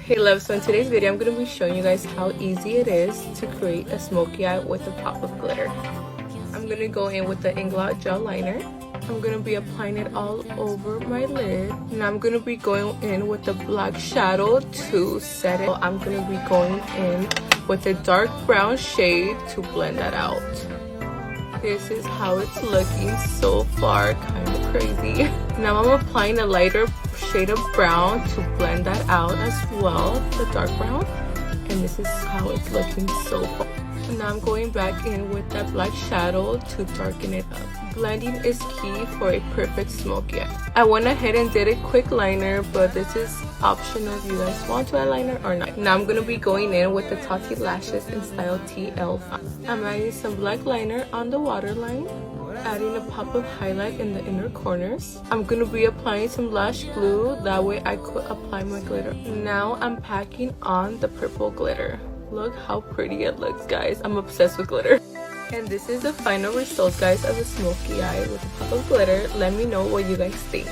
Hey loves, so in today's video I'm going to be showing you guys how easy it is to create a smoky eye with a pop of glitter. I'm going to go in with the Inglot gel liner. I'm going to be applying it all over my lid. Now I'm going to be going in with the black shadow to set it. I'm going to be going in with a dark brown shade to blend that out. This is how it's looking so far, kind of crazy. Now I'm applying a lighter shade of brown to blend that out as well, the dark brown. And this is how it's looking so far. And now I'm going back in with that black shadow to darken it up. Blending is key for a perfect smoky eye. I went ahead and did a quick liner, but this is optional if you guys want to eyeliner or not. Now I'm going to be going in with the Tati Lashes in style TL5. I'm adding some black liner on the waterline, adding a pop of highlight in the inner corners. I'm going to be applying some lash glue, that way I could apply my glitter. Now I'm packing on the purple glitter. Look how pretty it looks, guys. I'm obsessed with glitter. And this is the final result, guys, of a smoky eye with a pop of glitter. Let me know what you guys think.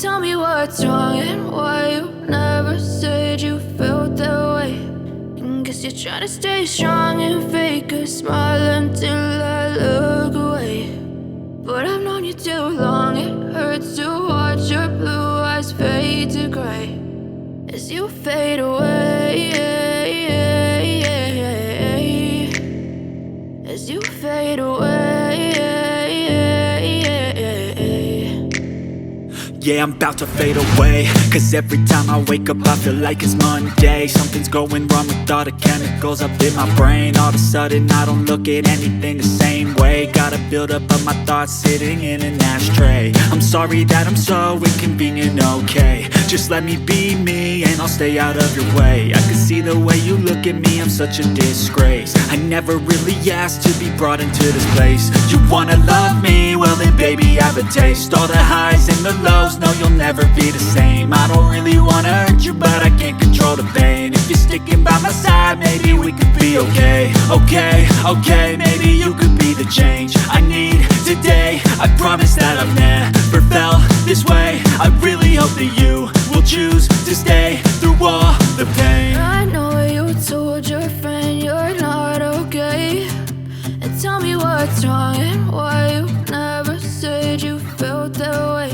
Tell me what's wrong and why you never said you felt that way. And guess you're trying to stay strong and fake a smile until I look away. But I've known you too long, it hurts to watch your blue eyes fade to gray as you fade away, as you fade away. Yeah, I'm about to fade away, cause every time I wake up I feel like it's Monday. Something's going wrong with all the chemicals up in my brain. All of a sudden I don't look at anything the same way. way. Got a buildup of my thoughts sitting in an ashtray. I'm sorry that I'm so inconvenient, okay. Just let me be me and I'll stay out of your way. I can see the way you look at me, I'm such a disgrace. I never really asked to be brought into this place. You wanna love me? Well then baby, have a taste. All the highs and the lows, no you'll never be the same. I don't really wanna hurt you, but I can't control the pain. If you're sticking by my side, maybe we could be okay. Okay, maybe you could be the change I need today. I promise that I've never felt this way. I really hope that you will choose to stay through all the pain. I know you told your friend you're not okay, and tell me what's wrong and why you never said you felt that way.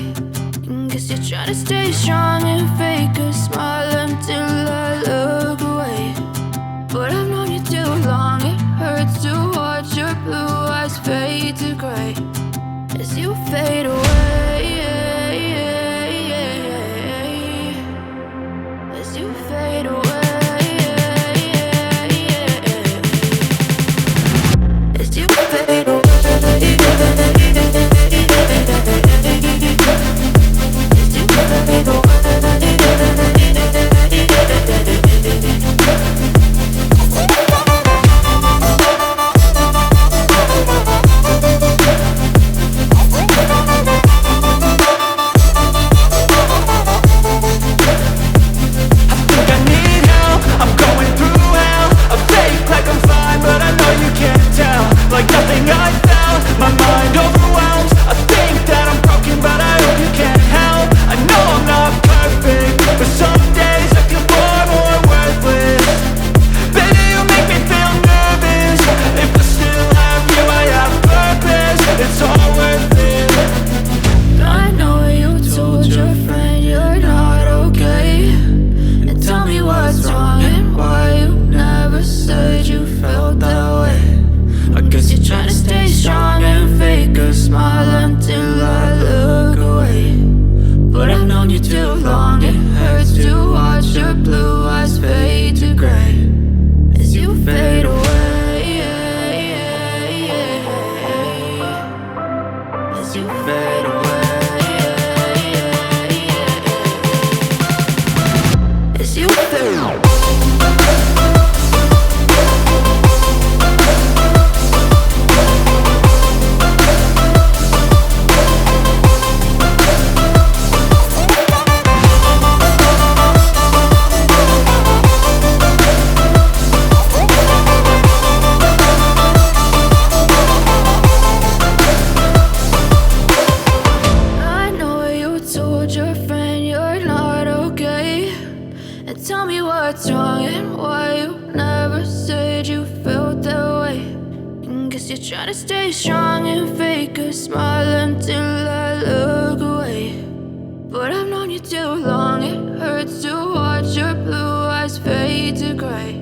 And guess you're trying to stay strong and fake a smile until I look away. But I've known you too long, it hurts to watch your blue eyes fade to gray as you fade away. As you fade away. As you fade away. As you fade away. Like nothing I felt, my mind overwhelmed. I think that I'm broken, but I hope you can't help. I know I'm not perfect, but some days I feel far more worthless. Baby, you make me feel nervous. If I still have you, I have purpose. It's all worth it. I know you told your friend you're not okay, and tell me what's wrong and why you never said you felt that way. I guess you're trying to stay strong and fake a smile until I look away. But I've known you too long, it hurts to watch your blue eyes fade to gray as you fade away. As you fade away. As you fade away. Tell me what's wrong and why you never said you felt that way. And guess you're trying to stay strong and fake a smile until I look away. But I've known you too long, it hurts to watch your blue eyes fade to gray